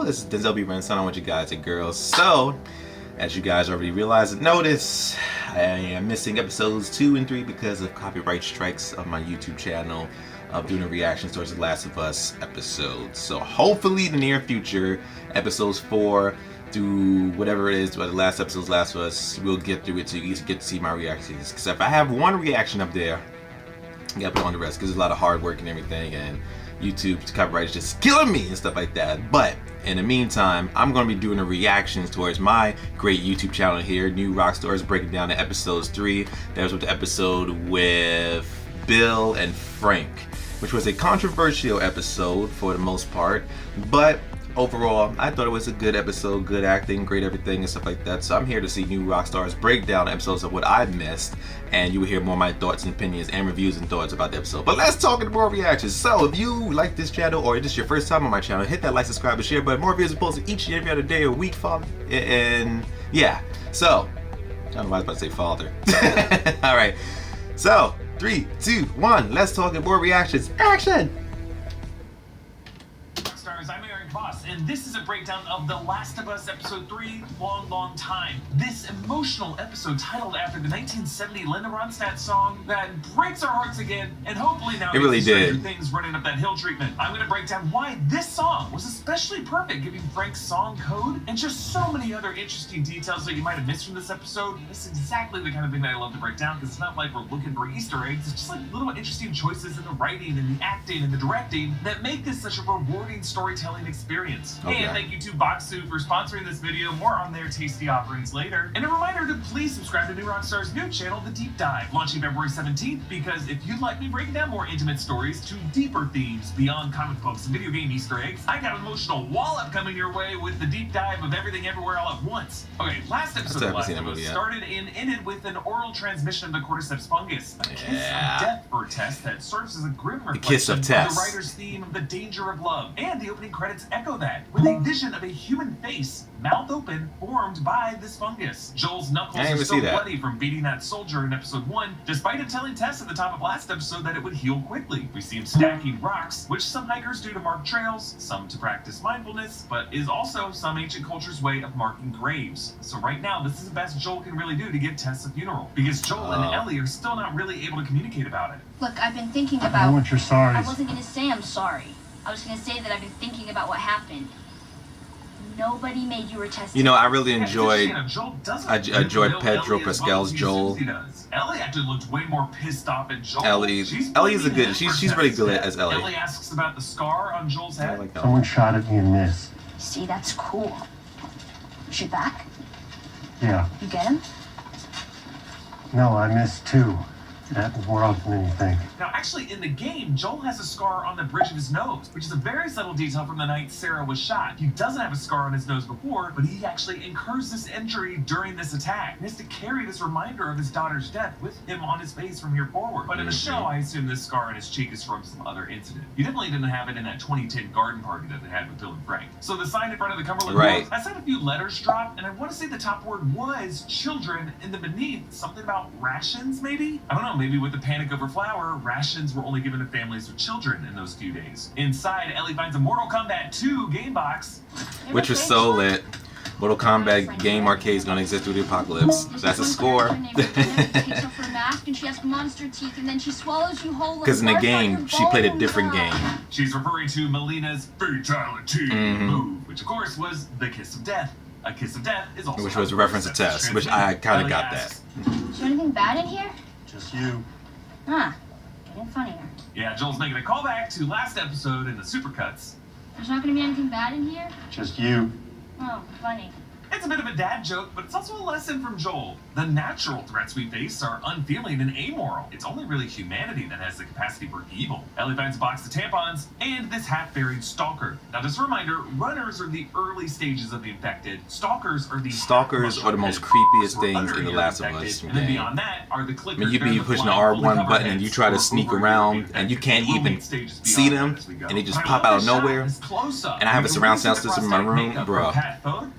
This is Denzel B. Rens, I want you guys and girls. So, as you guys already realized and noticed, I am missing episodes 2 and 3 because of copyright strikes on my YouTube channel of doing a reaction towards The Last of Us episodes. So hopefully in the near future, episodes 4 through whatever it is, but the last episode's Last of Us, we'll get through it so you get to see my reactions. Except I have one reaction up there, I gotta put on the rest because there's a lot of hard work and everything, and YouTube's copyright is just killing me and stuff like that. But in the meantime, I'm going to be doing the reactions towards my great YouTube channel here, New Rockstars, breaking down the episodes 3. That was with the episode with Bill and Frank, which was a controversial episode for the most part, but overall, I thought it was a good episode, good acting, great everything and stuff like that. So I'm here to see New Rockstars break down episodes of what I missed, and you will hear more of my thoughts and opinions and reviews and thoughts about the episode. But let's talk about more reactions. So if you like this channel or this is your first time on my channel, hit that like, subscribe, and share button. More videos are posted each and every other day or week, father. And yeah, so I don't know why I was about to say father. All right, so 3, 2, 1, let's talk about more reactions. Action! And this is a breakdown of The Last of Us Episode 3, Long Time. This emotional episode titled after the 1970 Linda Ronstadt song that breaks our hearts again, and hopefully now it really did. Things running up that hill treatment. I'm going to break down why this song was especially perfect, giving Frank's song code, and just so many other interesting details that you might have missed from this episode. This is exactly the kind of thing that I love to break down, because it's not like we're looking for Easter eggs, it's just like little interesting choices in the writing and the acting and the directing that make this such a rewarding storytelling experience. Okay. And thank you to Boxu for sponsoring this video. More on their tasty offerings later. And a reminder to please subscribe to New Rockstar's new channel, The Deep Dive, launching February 17th, because if you'd like me breaking down more intimate stories to deeper themes beyond comic books and video game Easter eggs, I got an emotional wallop coming your way with the deep dive of everything everywhere all at once. Okay, last episode of Last of Us started and ended with an oral transmission of the cordyceps fungus, a kiss of death for Tess that serves as a grim reflection of the writer's theme of the danger of love. And the opening credits echo that, with a vision of a human face, mouth open, formed by this fungus. Joel's knuckles are so bloody from beating that soldier in episode 1, despite him telling Tess at the top of last episode that it would heal quickly. We see him stacking rocks, which some hikers do to mark trails, some to practice mindfulness, but is also some ancient culture's way of marking graves. So right now, this is the best Joel can really do to give Tess a funeral, because Joel and Ellie are still not really able to communicate about it. Look, I've been thinking about... I want your sorry. I wasn't going to say I'm sorry. I was going to say that I've been thinking about what happened. Nobody made you a test. You know, I really enjoyed Pedro Pascal's Joel. Ellie actually looked way more pissed off at Joel. Ellie's a good. She's really good as Ellie. Ellie asks about the scar on Joel's head. Like someone shot at me and missed. See, that's cool. Shoot back? Yeah. You get him? No, I missed too. That more often than you think. Now, actually, in the game, Joel has a scar on the bridge of his nose, which is a very subtle detail from the night Sarah was shot. He doesn't have a scar on his nose before, but he actually incurs this injury during this attack. He has to carry this reminder of his daughter's death with him on his face from here forward. But in the show, I assume this scar on his cheek is from some other incident. He definitely didn't have it in that 2010 garden party that they had with Bill and Frank. So the sign in front of the Cumberland Walls, I saw a few letters dropped, and I want to say the top word was children, and then beneath, something about rations, maybe? I don't know. Maybe with the panic over flour, rations were only given to families with children in those few days. Inside, Ellie finds a Mortal Kombat 2 game box, which was so lit. Mortal Kombat game arcade is gonna exist through the apocalypse. So that's a score. Because in the game, she played a different game. She's referring to Melina's fatality move, which of course was the kiss of death. A kiss of death is also, which was a reference to Tess, which I kind of got that. Is there anything bad in here? Just you. Huh. Getting funnier. Yeah, Joel's making a callback to last episode in the supercuts. There's not going to be anything bad in here? Just you. Oh, funny. It's a bit of a dad joke, but it's also a lesson from Joel. The natural threats we face are unfeeling and amoral. It's only really humanity that has the capacity for evil. Ellie finds a box of tampons and this half-buried stalker. Now, just a reminder, runners are the early stages of the infected. Stalkers are the most creepiest things in The Last of Us. And then beyond that are the clickers. I mean, you'd be pushing the R1 button and you try to sneak around and you can't even see them and they just pop out of nowhere. And I have a surround sound system in my room, bro.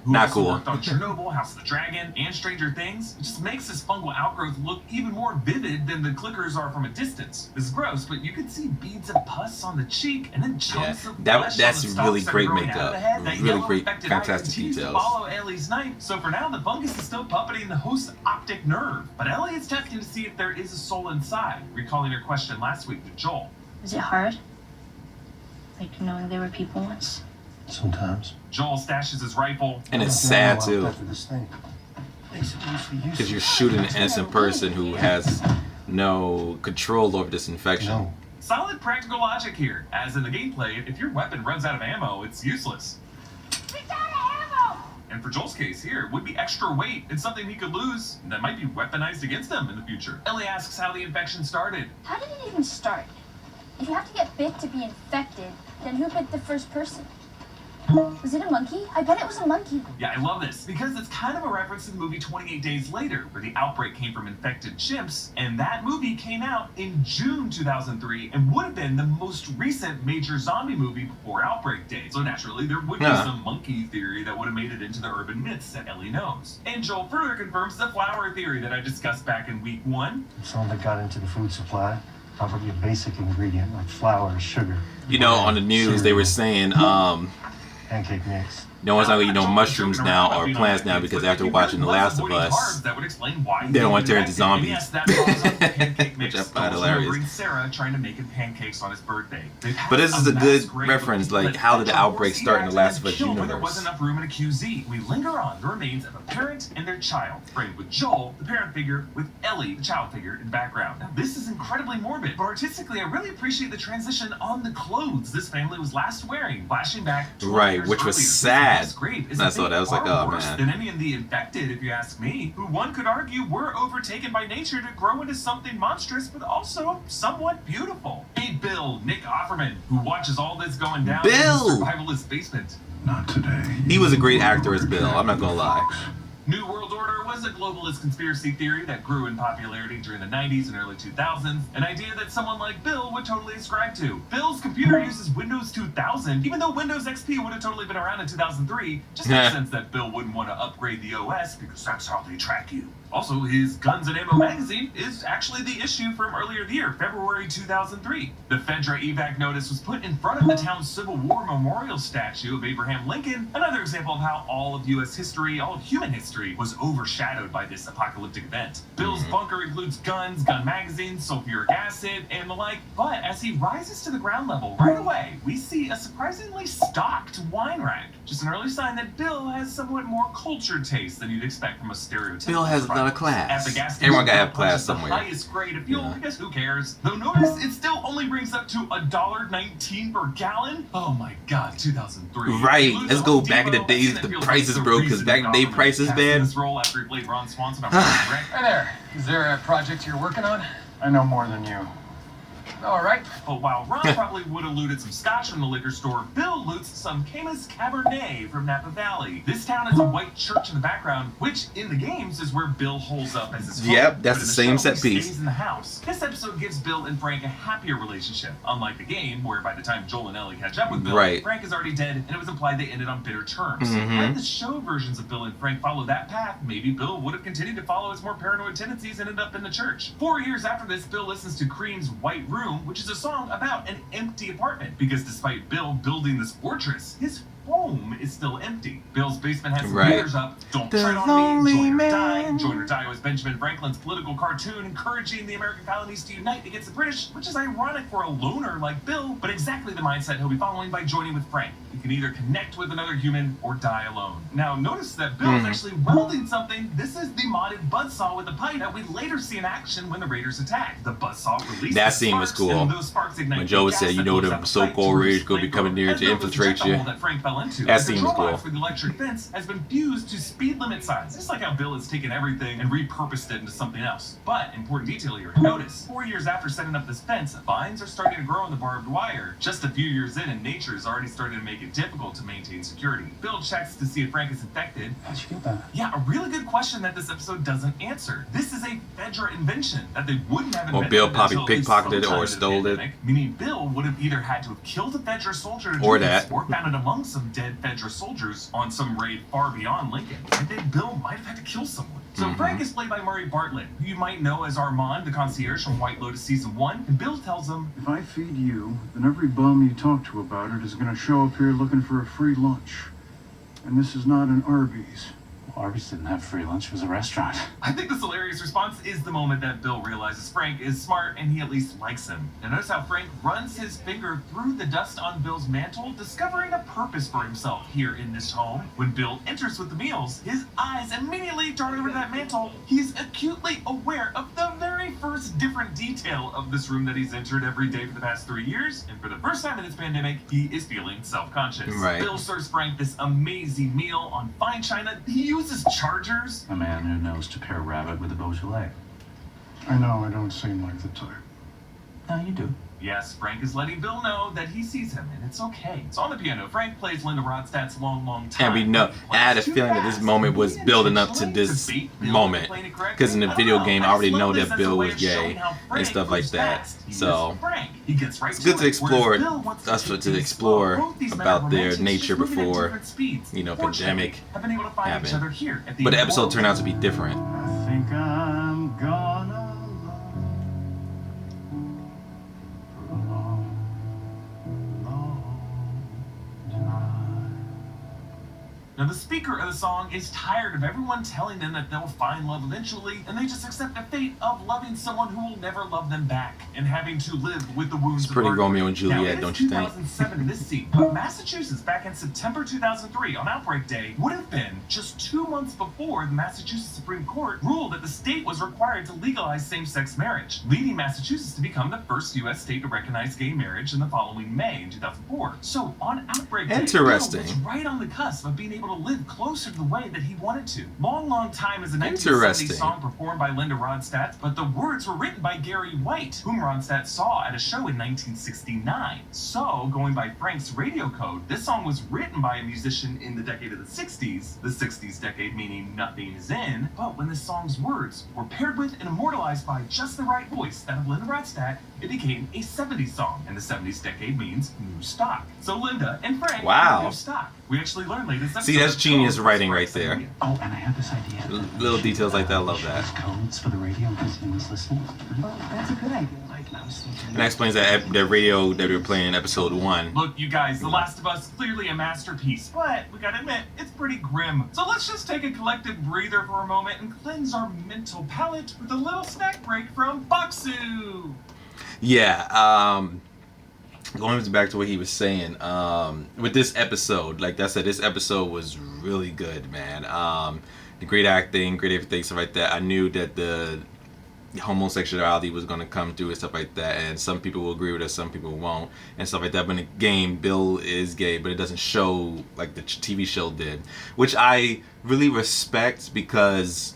Not cool. worked on Chernobyl, House of the Dragon, and Stranger Things. It just makes this fungal outgrowth look even more vivid than the clickers are from a distance. This is gross, but you can see beads of pus on the cheek and then chunks of flesh that's on the really stalks great that are growing makeup. out of the head. That Really yellow great, infected eye fantastic continues to details. follow Ellie's knife. So for now, the fungus is still puppeting the host's optic nerve. But Ellie is testing to see if there is a soul inside, recalling her question last week to Joel. Was it hard? Like knowing there were people once? Sometimes. Joel stashes his rifle. And it's sad too, because you're shooting an innocent person who has no control over this infection. No. Solid practical logic here, as in the gameplay, if your weapon runs out of ammo, it's useless. It's out of ammo! And for Joel's case here, it would be extra weight and something he could lose that might be weaponized against him in the future. Ellie asks how the infection started. How did it even start? If you have to get bit to be infected, then who bit the first person? Was it a monkey? I bet it was a monkey. Yeah, I love this, because it's kind of a reference to the movie 28 Days Later, where the outbreak came from infected chimps, and that movie came out in June 2003, and would have been the most recent major zombie movie before Outbreak Day. So naturally, there would be some monkey theory that would have made it into the urban myths that Ellie knows. And Joel further confirms the flour theory that I discussed back in week 1. If something got into the food supply, probably a basic ingredient like flour, sugar. You know, on the news they were saying, pancake mix. no one's not gonna eat no mushrooms now or plants now because after watching The Last of Us, that would explain why they don't want to turn into zombies. Yes, that follows up the pancake mix. Which I find hilarious. Remembering Sarah trying to make him pancakes on his birthday. But this is a good reference, like how did the outbreak start in The Last of Us universe? There wasn't enough room in a QZ. We linger on the remains of a parent and their child, framed with Joel, the parent figure, with Ellie, the child figure, in the background. Now, this is incredibly morbid, but artistically, I really appreciate the transition on the clothes this family was last wearing, flashing back 12 years which was earlier. sad. This grape is I saw that, I was like, oh, worse man. than any of the infected, if you ask me, who one could argue were overtaken by nature to grow into something monstrous, but also somewhat beautiful. Meet Bill, Nick Offerman, who watches all this going down in his Bill! survivalist basement. Not today. He was a great actor as Bill, I'm not gonna lie. New World Order was a globalist conspiracy theory that grew in popularity during the 90s and early 2000s, an idea that someone like Bill would totally ascribe to. Bill's computer uses Windows 2000, even though Windows XP would have totally been around in 2003. Just makes sense that Bill wouldn't want to upgrade the OS because that's how they track you. Also, his Guns and Ammo magazine is actually the issue from earlier the year, February 2003. The Fedra evac notice was put in front of the town's Civil War memorial statue of Abraham Lincoln, another example of how all of U.S. history, all of human history, was overshadowed by this apocalyptic event. Bill's bunker includes guns, gun magazines, sulfuric acid, and the like, but as he rises to the ground level, right away, we see a surprisingly stocked wine rack. Just an early sign that Bill has somewhat more cultured taste than you'd expect from a stereotypical Bill has a lot of class. At the gas station, Everyone gotta have Bill class purchased somewhere. The highest grade of fuel, because who cares? Though notice, it still only brings up to $1.19 per gallon. Oh my god, 2003. Right, Lose let's a go Home back in the Depot, days and it the feels prices like broke, the 'cause back in the day reason prices, Donovan man. cast this role after he played Ron Swanson on Prison Break. Hi there. Is there a project you're working on? I know more than you. All right. But while Ron probably would have looted some scotch from the liquor store, Bill loots some Camus Cabernet from Napa Valley. This town has a white church in the background, which in the games is where Bill holds up as his home. Yep, that's But in the same show, set he piece. stays in the house. This episode gives Bill and Frank a happier relationship, unlike the game, where by the time Joel and Ellie catch up with Bill, Right. Frank is already dead, and it was implied they ended on bitter terms. Mhm. Had the show versions of Bill and Frank follow that path, maybe Bill would have continued to follow his more paranoid tendencies and ended up in the church. 4 years after this, Bill listens to Cream's White Room, which is a song about an empty apartment, because despite Bill building this fortress, his home is still empty. Bill's basement has some Right. letters up. Don't The tread on lonely me, join or man. die. Join or die was Benjamin Franklin's political cartoon encouraging the American colonies to unite against the British, which is ironic for a loner like Bill, but exactly the mindset he'll be following by joining with Frank. You can either connect with another human or die alone. Now notice that Bill is actually welding something. This is the modded buzzsaw with a pipe that we later see in action when the Raiders attack. The buzzsaw releases That scene was sparks, cool. and those sparks ignite When Joe the gas said, you that know, blows the out the so-called pipe to Raiders reach gonna be coming near as to Bill was infiltrate the you. hole that Frank fell into. That The scene was control cool. box for the electric fence has been fused to speed limit signs, just like how Bill has taken everything and repurposed it into something else. But important detail here, notice 4 years after setting up this fence, vines are starting to grow on the barbed wire. Just a few years in, and nature is already starting to make it difficult to maintain security. Bill checks to see if Frank is infected. How'd you get that? Yeah, a really good question that this episode doesn't answer. This is a Fedra invention that they wouldn't have invented Bill probably until at least pickpocketed sometime or into the stole it. pandemic, meaning Bill would have either had to have killed a Fedra soldier to Or do this, that. or found it among some of dead Fedra soldiers on some raid far beyond Lincoln, and then Bill might have had to kill someone. So Frank is played by Murray Bartlett, who you might know as Armand, the concierge from White Lotus Season 1, and Bill tells him, "If I feed you, then every bum you talk to about it is going to show up here looking for a free lunch. And this is not an Arby's." Arby's didn't have free lunch, it was a restaurant. I think this hilarious response is the moment that Bill realizes Frank is smart and he at least likes him. And notice how Frank runs his finger through the dust on Bill's mantle, discovering a purpose for himself here in this home. When Bill enters with the meals, his eyes immediately dart over to that mantle. He's acutely aware of the very first different detail of this room that he's entered every day for the past 3 years. And for the first time in this pandemic, he is feeling self-conscious. Right. Bill serves Frank this amazing meal on fine china. He uses chargers. A man who knows to pair rabbit with a Beaujolais. I know I don't seem like the type. No, you do. Yes, Frank is letting Bill know that he sees him, and it's okay. So on the piano, Frank plays Linda Ronstadt's Long, Long Time. And we know, I had a feeling that this moment was building up to this moment. Because in the video game, I already know that Bill was gay and stuff like that. So it's good to explore, to explore about their nature before, you know, pandemic happened. But the episode turned out to be different. I think I'm gonna Now, the speaker of the song is tired of everyone telling them that they'll find love eventually, and they just accept the fate of loving someone who will never love them back, and having to live with the wounds It's pretty of Romeo and Juliet, don't you think? 2007 in this scene, but Massachusetts back in September 2003 on Outbreak Day would have been just 2 months before the Massachusetts Supreme Court ruled that the state was required to legalize same-sex marriage, leading Massachusetts to become the first U.S. state to recognize gay marriage in the following May in 2004. So on Outbreak Day, Interesting. Bill was right on the cusp of being able to live closer to the way that he wanted to. Long, Long Time is a 1970s song performed by Linda Ronstadt, but the words were written by Gary White, whom Ronstadt saw at a show in 1969. So, going by Frank's radio code, this song was written by a musician in the decade of the 60s, the 60s decade meaning nothing is in, but when this song's words were paired with and immortalized by just the right voice, that of Linda Ronstadt, it became a 70s song, and the 70s decade means new stock. So Linda and Frank Wow. are new stock. We actually learned later this episode. See, that's genius writing right there. Oh, and I had this idea. Little details like that, I love that. Codes for the radio in case anyone's listening. Oh, that's a good idea. I was thinking. And that explains that radio that we were playing in episode 1. Look, you guys, The Last of Us, clearly a masterpiece, but we gotta admit, it's pretty grim. So let's just take a collective breather for a moment and cleanse our mental palate with a little snack break from Baksu. Yeah, going back to what he was saying, with this episode, like I said, this episode was really good, man. The great acting, great everything, stuff like that. I knew that the homosexuality was going to come through and stuff like that, and some people will agree with us, some people won't, and stuff like that. But in the game, Bill is gay, but it doesn't show like the TV show did, which I really respect, because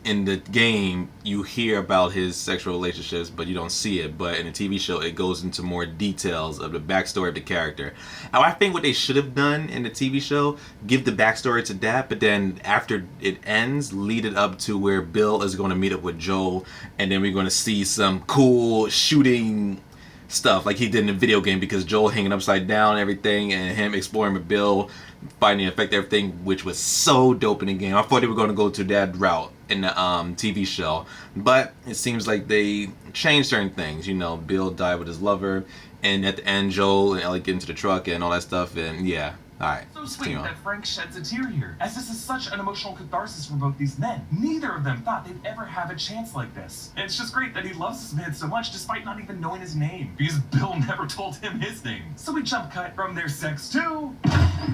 in the game you hear about his sexual relationships but you don't see it, but in the TV show it goes into more details of the backstory of the character. Now, I think what they should have done in the TV show, give the backstory to that, but then after it ends, lead it up to where Bill is going to meet up with Joel, and then we're going to see some cool shooting stuff like he did in the video game, because Joel hanging upside down and everything, and him exploring with Bill, finding the effect, everything, which was so dope in the game. I thought they were going to go to that route in the TV show, but it seems like they changed certain things. You know, Bill died with his lover, and at the end Joel and Ellie get into the truck and all that stuff, and yeah. Alright, So sweet that Frank sheds a tear here, as this is such an emotional catharsis for both these men. Neither of them thought they'd ever have a chance like this. And it's just great that he loves this man so much despite not even knowing his name, because Bill never told him his name. So we jump cut from their sex to...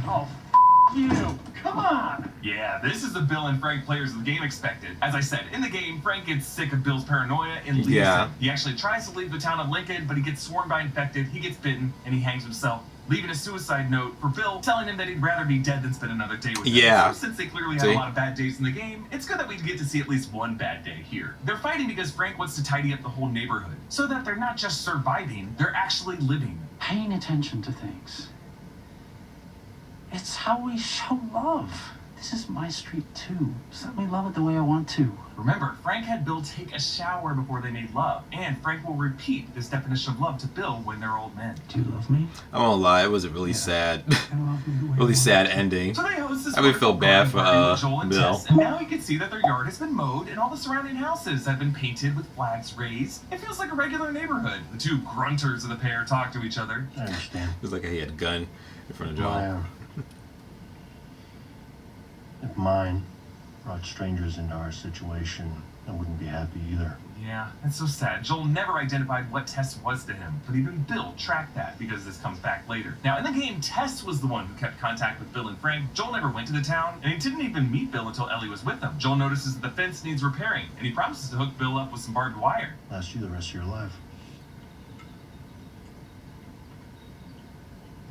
Oh, you. Come on. Yeah, this is the Bill and Frank players of the game expected. As I said, in the game, Frank gets sick of Bill's paranoia and leaves him. He actually tries to leave the town of Lincoln, but he gets swarmed by infected, he gets bitten, and he hangs himself, leaving a suicide note for Bill, telling him that he'd rather be dead than spend another day with him. So since they clearly had a lot of bad days in the game, it's good that we get to see at least one bad day here. They're fighting because Frank wants to tidy up the whole neighborhood, so that they're not just surviving, they're actually living. Paying attention to things. It's how we show love. This is my street too. Just let me love it the way I want to. Remember, Frank had Bill take a shower before they made love, and Frank will repeat this definition of love to Bill when they're old men. Do you love me? I won't lie, it was a really sad, really sad ending. So they host this I really feel bad for Joel and Bill. Tess, and now you can see that their yard has been mowed and all the surrounding houses have been painted with flags raised. It feels like a regular neighborhood. The two grunters of the pair talk to each other. I understand. It was like he had a gun in front of My, Joel. if mine brought strangers into our situation, I wouldn't be happy either. Yeah, it's so sad. Joel never identified what Tess was to him, but even Bill tracked that because this comes back later. Now, in the game, Tess was the one who kept contact with Bill and Frank. Joel never went to the town, and he didn't even meet Bill until Ellie was with him. Joel notices that the fence needs repairing, and he promises to hook Bill up with some barbed wire. Last you the rest of your life.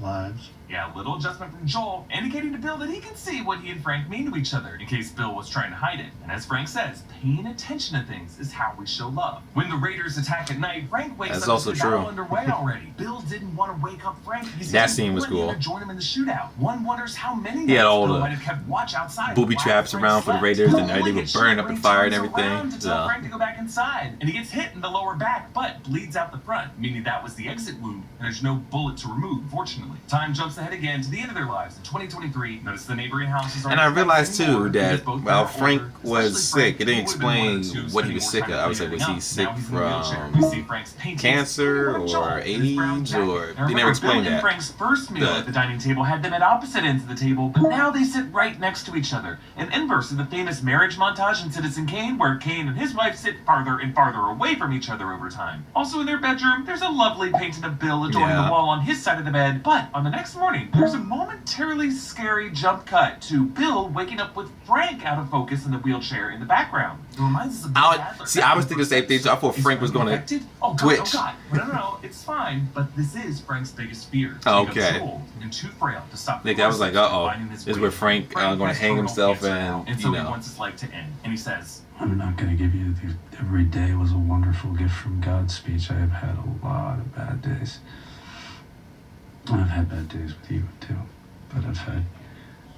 Lives. Yeah, a little adjustment from Joel, indicating to Bill that he can see what he and Frank mean to each other, in case Bill was trying to hide it. And as Frank says, paying attention to things is how we show love. When the Raiders attack at night, Frank wakes That's up also with the battle true. underway already. Bill didn't want to wake up Frank. That scene was cool. To join him in the shootout. One wonders how many He had all Bill the might have kept watch outside booby while traps Frank around for the slept. Raiders, and Bill they would gets burn shot up the when he fire and turns everything. around to tell So. Frank to go back inside, and he gets hit in the lower back, but bleeds out the front, meaning that was the exit wound, and there's no bullet to remove, fortunately. Time jumps ahead again to the end of their lives in 2023. Notice the neighboring houses are. And I realized expecting too more that because both while men are Frank older, was especially sick, it didn't Frank, who would've been one explain of the two what he was spending sick more of. I was time like, was he young. sick Now he's in a wheelchair. from We see Frank's paintings, cancer similar to Joel or in his brown AIDS, jacket. or Now they never remember, explained Bill and that. Frank's first meal The- at the dining table had them at opposite ends of the table, but now they sit right next to each other. An inverse of the famous marriage montage in Citizen Kane, where Kane and his wife sit farther and farther away from each other over time. Also in their bedroom, there's a lovely painting of Bill adorning Yeah. the wall on his side of the bed, but on the next morning, there's a momentarily scary jump cut to Bill waking up with Frank out of focus in the wheelchair in the background. It reminds us of Bill Adler. See, I was thinking the same thing too. I thought Is Frank was Frank gonna infected? Oh, God, twitch. Oh God. No, it's fine. But this is Frank's biggest fear. Okay. Too old and too frail to stop. the Like, I was like, process of uh-oh. finding his This is way. where Frank gonna has hang terminal himself cancer and, now, you so he know. wants his life to end. And he says, I'm not going to give you the every day was a wonderful gift from God speech. I have had a lot of bad days. And I've had bad days with you, too. But I've had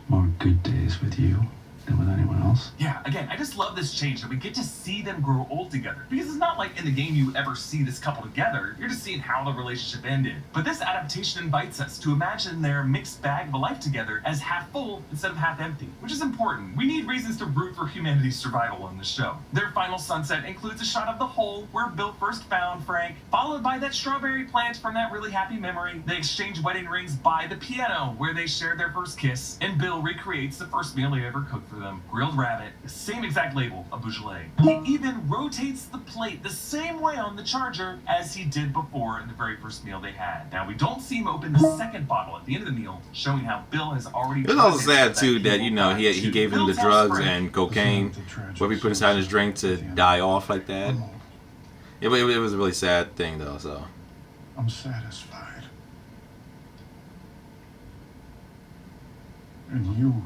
more good days with you than with anyone else. yeah, again, I just love this change that we get to see them grow old together. Because it's not like in the game you ever see this couple together. You're just seeing how the relationship ended. But this adaptation invites us to imagine their mixed bag of a life together as half full instead of half empty, which is important. We need reasons to root for humanity's survival on this show. Their final sunset includes a shot of the hole where Bill first found Frank, followed by that strawberry plant from that really happy memory. They exchange wedding rings by the piano where they shared their first kiss, and Bill recreates the first meal he ever cooked for them. Grilled rabbit, the same exact label, a Beaujolais. He even rotates the plate the same way on the charger as he did before in the very first meal they had. Now, we don't see him open the second bottle at the end of the meal, showing how Bill has already... It was also sad too that, you know, he gave him the drugs and cocaine, where he put inside his drink to die off like that. It was a really sad thing though. So I'm satisfied. And you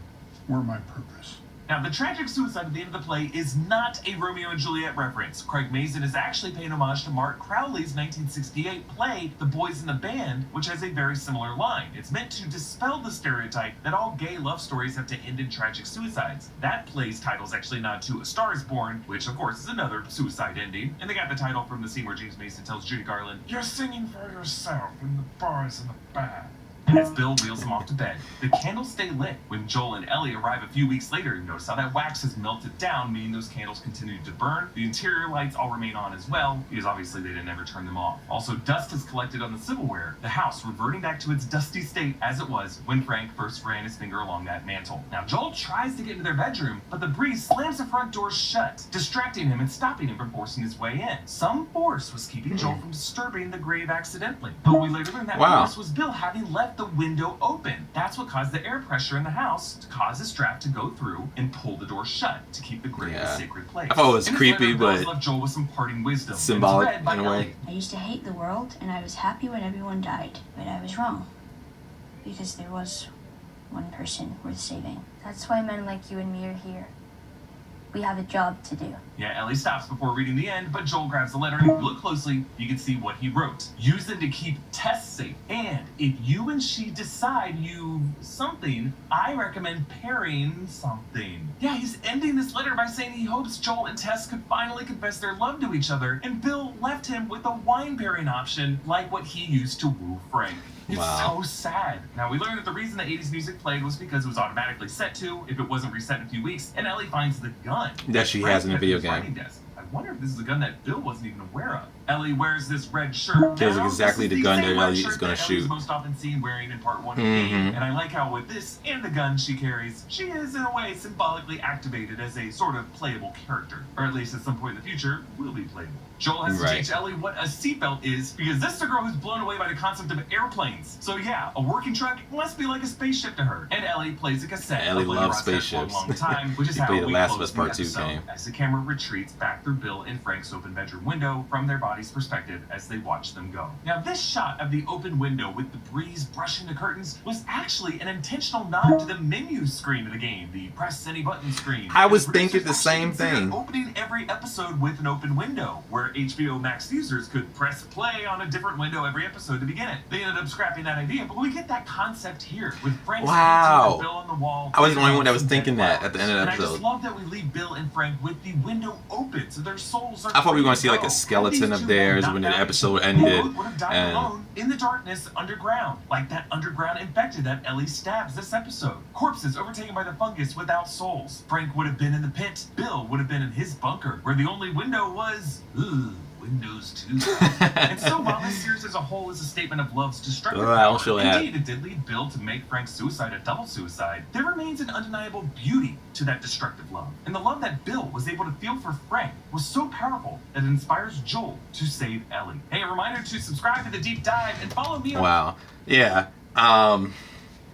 were my purpose. Now, the tragic suicide at the end of the play is not a Romeo and Juliet reference. Craig Mazin is actually paying homage to Mark Crowley's 1968 play, The Boys in the Band, which has a very similar line. It's meant to dispel the stereotype that all gay love stories have to end in tragic suicides. That play's title is actually not to A Star is Born, which of course is another suicide ending. And they got the title from the scene where James Mason tells Judy Garland, "You're singing for yourself in the boys in the band." And as Bill wheels him off to bed, the candles stay lit. When Joel and Ellie arrive a few weeks later, you notice how that wax has melted down, meaning those candles continue to burn. The interior lights all remain on as well, because obviously they didn't ever turn them off. Also, dust has collected on the silverware, the house reverting back to its dusty state as it was when Frank first ran his finger along that mantle. Now, Joel tries to get into their bedroom, but the breeze slams the front door shut, distracting him and stopping him from forcing his way in. Some force was keeping Joel from disturbing the grave accidentally. But we later learn that force was Bill having left the window open. That's what caused the air pressure in the house to cause the strap to go through and pull the door shut to keep the grave a sacred place. I thought it was In this creepy, letter, Bill but left Joel with some parting wisdom. symbolic And it's read by in a way. Ellie. I used to hate the world, and I was happy when everyone died. But I was wrong. Because there was one person worth saving. That's why men like you and me are here. We have a job to do. Yeah, Ellie stops before reading the end, but Joel grabs the letter, and if you look closely, you can see what he wrote. Use them to keep Tess safe. And if you and she decide you something, I recommend pairing something. Yeah, he's ending this letter by saying he hopes Joel and Tess could finally confess their love to each other, and Bill left him with a wine pairing option like what he used to woo Frank. It's Wow. so sad. Now, we learned that the reason the 80s music played was because it was automatically set to if it wasn't reset in a few weeks, and Ellie finds the gun That she has in the video game. desk. I wonder if this is a gun that Bill wasn't even aware of. Ellie wears this red shirt. Feels now. exactly This the gun same that red Ellie is shirt gonna that Ellie's shoot. most often seen wearing in part 1 of the game. Mhm. And I like how with this and the gun she carries, she is in a way symbolically activated as a sort of playable character. Or at least at some point in the future, will be playable. Joel has to Right. teach Ellie what a seatbelt is because this is a girl who's blown away by the concept of airplanes. So yeah, a working truck must be like a spaceship to her. And Ellie plays a cassette. Ellie of Lady loves Ross for a spaceships. long time, which is She how played The we Last of close Us Part the 2 episode, game. as the camera retreats back through Bill and Frank's open bedroom window from their body's perspective as they watch them go. Now, this shot of the open window with the breeze brushing the curtains was actually an intentional nod to the menu screen of the game, the press any button screen. I was And producers thinking the actually same considered thing. Opening every episode with an open window, where HBO Max users could press play on a different window every episode to begin it. They ended up scrapping that idea, but we get that concept here with Frank's Wow. painting and Bill on the wall. I was the only one that was thinking that at the end of the And I episode. just love that we leave Bill and Frank with the window open, so their souls are. I thought we were gonna free see to like go. a skeleton These of two theirs men when not the died. episode They ended, both would have died and alone in the darkness underground, like that underground infected that Ellie stabs this episode. Corpses overtaken by the fungus without souls. Frank would have been in the pit. Bill would have been in his bunker, where the only window was. Windows 2. And so while this series as a whole is a statement of love's destructive I'll power, show that. indeed it did lead Bill to make Frank's suicide a double suicide, there remains an undeniable beauty to that destructive love. And the love that Bill was able to feel for Frank was so powerful that it inspires Joel to save Ellie. Hey, a reminder to subscribe to The Deep Dive and follow me on... wow, yeah.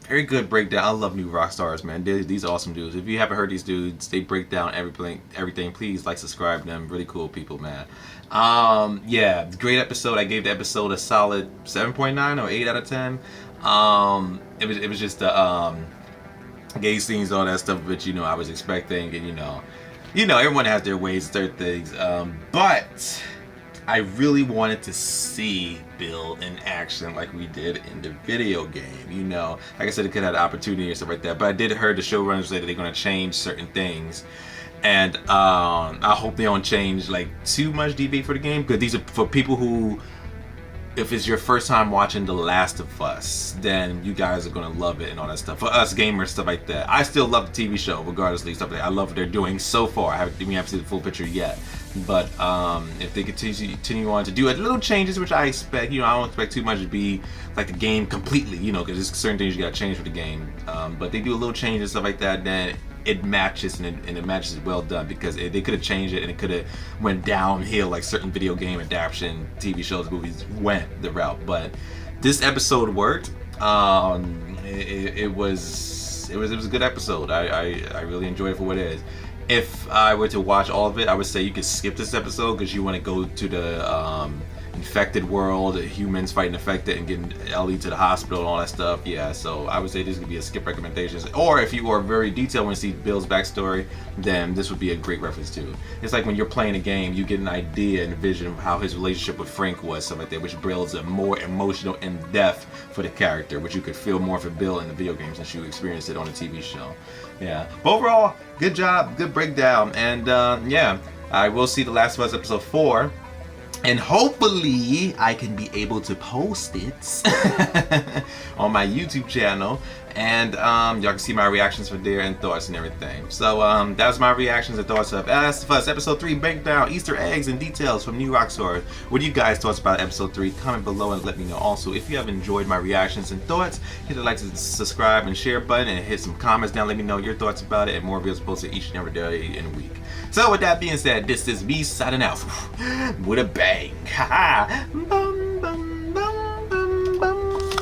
Very good breakdown. I love new rock stars, man. These are awesome dudes. If you haven't heard these dudes, they break down everything. Please like, subscribe to them. Really cool people, man. Yeah, great episode. I gave the episode a solid 7.9 or 8 out of 10. It was just the gay scenes, all that stuff, but I was expecting, and you know, everyone has their ways, their things. But I really wanted to see Bill in action like we did in the video game. Like I said, it could have the opportunity and stuff like that. But I did hear the showrunners say that they're going to change certain things. And I hope they don't change like too much DB for the game, because these are for people who, if it's your first time watching The Last of Us, then you guys are gonna love it and all that stuff. For us gamers, stuff like that. I still love the TV show, regardless of stuff like that. I love what they're doing so far. We haven't seen the full picture yet, but if they continue on to do little changes, which I expect, I don't expect too much to be like the game completely, because there's certain things you gotta change for the game. But they do a little change and stuff like that, then it matches, and it matches well done, because they could have changed it and it could have went downhill like certain video game adaptation TV shows, movies went the route. But this episode worked. It was a good episode. I really enjoyed it for what it is. If I were to watch all of it, I would say you could skip this episode, because you want to go to the infected world, humans fighting infected and getting Ellie to the hospital and all that stuff. Yeah, so I would say this could be a skip recommendation. Or if you are very detailed and see Bill's backstory, then this would be a great reference to. It's like when you're playing a game, you get an idea and a vision of how his relationship with Frank was, stuff like that, which builds a more emotional in-depth for the character, which you could feel more for Bill in the video game since you experienced it on the TV show. Yeah, but overall, good job, good breakdown, and yeah, I will see The Last of Us episode 4. And hopefully I can be able to post it on my YouTube channel, and y'all can see my reactions for there and thoughts and everything. So that was my reactions and thoughts of Last of Us episode 3 breakdown, Easter eggs and details from New Rockstar. What do you guys thoughts about episode 3? Comment below and let me know. Also, if you have enjoyed my reactions and thoughts, hit the like, subscribe, and share button, and hit some comments down. Let me know your thoughts about it, and more videos posted each and every day in a week. So with that being said, this is me signing out with a bang. Bye.